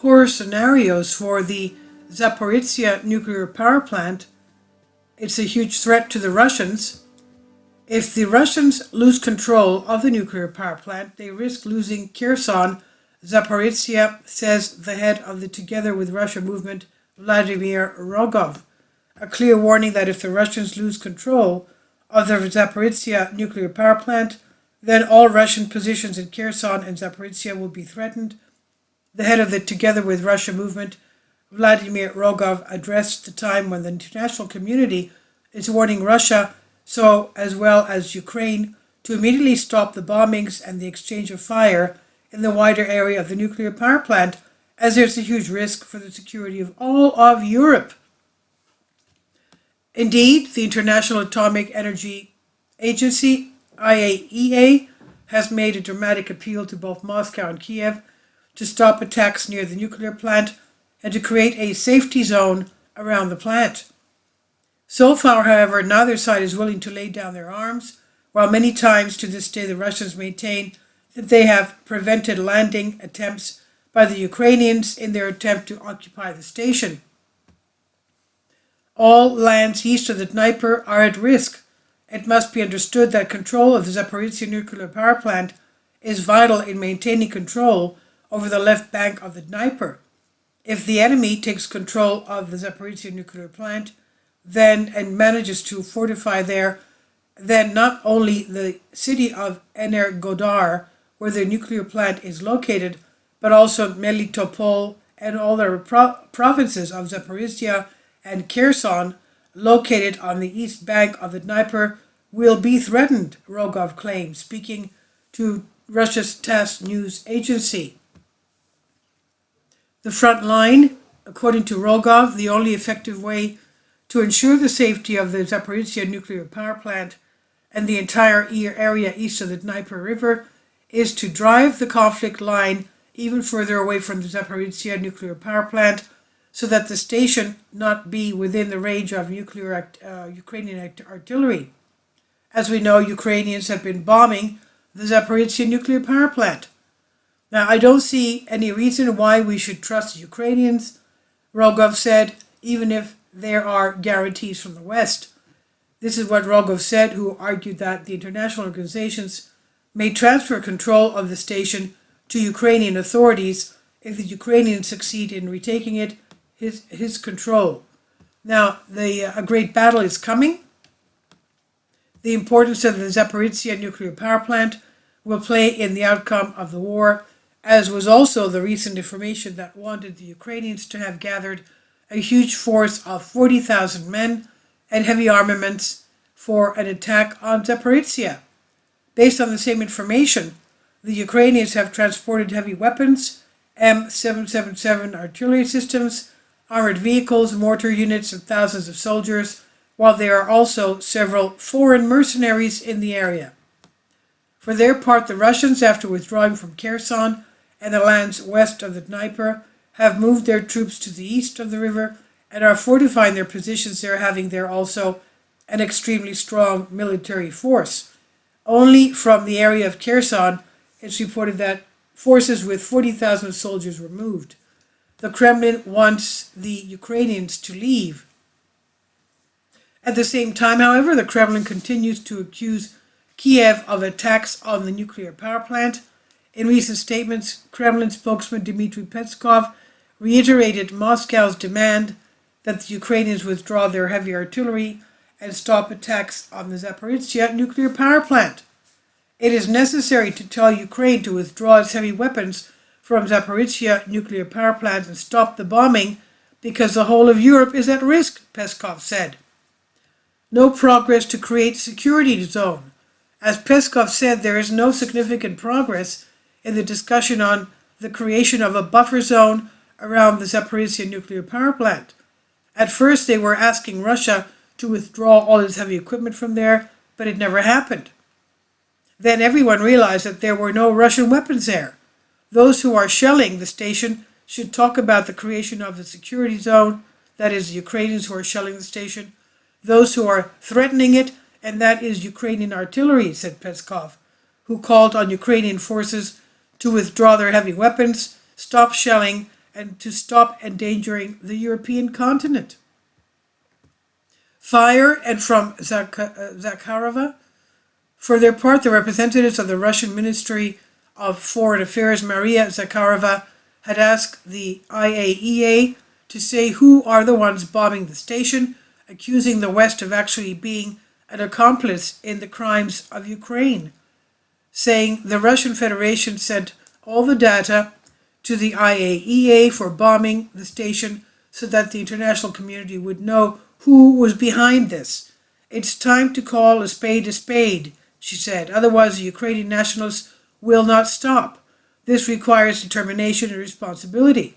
poor scenarios for the Zaporizhia nuclear power plant. It's a huge threat to the Russians. If the Russians lose control of the nuclear power plant, they risk losing Kherson. Zaporizhia, says the head of the Together with Russia movement, Vladimir Rogov. A clear warning that if the Russians lose control of the Zaporizhia nuclear power plant, then all Russian positions in Kherson and Zaporizhia will be threatened. The head of the Together with Russia movement, Vladimir Rogov, addressed the time when the international community is warning Russia, so as well as Ukraine, to immediately stop the bombings and the exchange of fire in the wider area of the nuclear power plant, as there's a huge risk for the security of all of Europe. Indeed, the International Atomic Energy Agency, IAEA, has made a dramatic appeal to both Moscow and Kiev to stop attacks near the nuclear plant and to create a safety zone around the plant. So far, however, neither side is willing to lay down their arms, while many times to this day the Russians maintain that they have prevented landing attempts by the Ukrainians in their attempt to occupy the station. All lands east of the Dnieper are at risk. It must be understood that control of the Zaporizhia nuclear power plant is vital in maintaining control over the left bank of the Dnieper. If the enemy takes control of the Zaporizhia nuclear plant, then and manages to fortify there, then not only the city of Energodar, where the nuclear plant is located, but also Melitopol and all the provinces of Zaporizhia and Kherson, located on the east bank of the Dnieper, will be threatened, Rogov claimed, speaking to Russia's TASS news agency. The front line, according to Rogov, the only effective way to ensure the safety of the Zaporizhia nuclear power plant and the entire area east of the Dnieper River is to drive the conflict line even further away from the Zaporizhia nuclear power plant, so that the station not be within the range of Ukrainian artillery. As we know, Ukrainians have been bombing the Zaporizhia nuclear power plant. Now, I don't see any reason why we should trust the Ukrainians, Rogov said, even if there are guarantees from the West. This is what Rogov said, who argued that the international organizations may transfer control of the station to Ukrainian authorities if the Ukrainians succeed in retaking it, his control. Now, a great battle is coming. The importance of the Zaporizhia nuclear power plant will play in the outcome of the war, as was also the recent information that wanted the Ukrainians to have gathered a huge force of 40,000 men and heavy armaments for an attack on Zaporizhia. Based on the same information, the Ukrainians have transported heavy weapons, M777 artillery systems, armored vehicles, mortar units, and thousands of soldiers, while there are also several foreign mercenaries in the area. For their part, the Russians, after withdrawing from Kherson and the lands west of the Dnieper, have moved their troops to the east of the river and are fortifying their positions there, having there also an extremely strong military force. Only from the area of Kherson, it's reported that forces with 40,000 soldiers were moved. The Kremlin wants the Ukrainians to leave. At the same time, however, the Kremlin continues to accuse Kiev of attacks on the nuclear power plant. In recent statements, Kremlin spokesman Dmitry Peskov reiterated Moscow's demand that the Ukrainians withdraw their heavy artillery and stop attacks on the Zaporizhia nuclear power plant. It is necessary to tell Ukraine to withdraw its heavy weapons from Zaporizhia nuclear power plant and stop the bombing because the whole of Europe is at risk, Peskov said. No progress to create security zone. As Peskov said, there is no significant progress in the discussion on the creation of a buffer zone around the Zaporizhia nuclear power plant. At first, they were asking Russia to withdraw all its heavy equipment from there, but it never happened. Then everyone realized that there were no Russian weapons there. Those who are shelling the station should talk about the creation of the security zone, that is, the Ukrainians who are shelling the station, those who are threatening it, and that is Ukrainian artillery, said Peskov, who called on Ukrainian forces to withdraw their heavy weapons, stop shelling, and to stop endangering the European continent. Fire and from Zakharova. For their part, the representatives of the Russian Ministry of Foreign Affairs, Maria Zakharova, had asked the IAEA to say who are the ones bombing the station, accusing the West of actually being an accomplice in the crimes of Ukraine, saying the Russian Federation sent all the data to the IAEA for bombing the station so that the international community would know who was behind this. It's time to call a spade, she said. Otherwise, the Ukrainian nationalists will not stop. This requires determination and responsibility.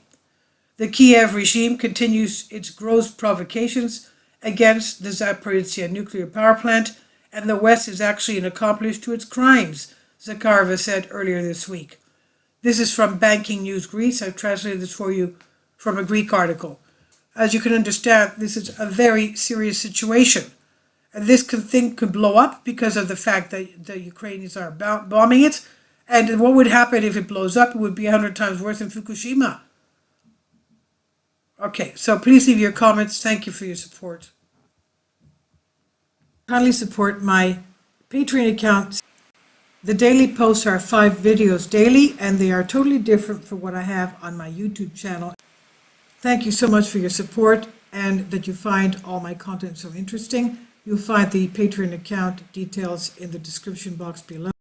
The Kiev regime continues its gross provocations against the Zaporizhia nuclear power plant, and the West is actually an accomplice to its crimes, Zakharova said earlier this week. This is from Banking News Greece. I've translated this for you from a Greek article. As you can understand, this is a very serious situation. And this thing could blow up because of the fact that the Ukrainians are bombing it. And what would happen if it blows up? It would be 100 times worse than Fukushima. Okay, so please leave your comments. Thank you for your support. Kindly support my Patreon account. The daily posts are 5 videos daily, and they are totally different from what I have on my YouTube channel. Thank you so much for your support and that you find all my content so interesting. You'll find the Patreon account details in the description box below.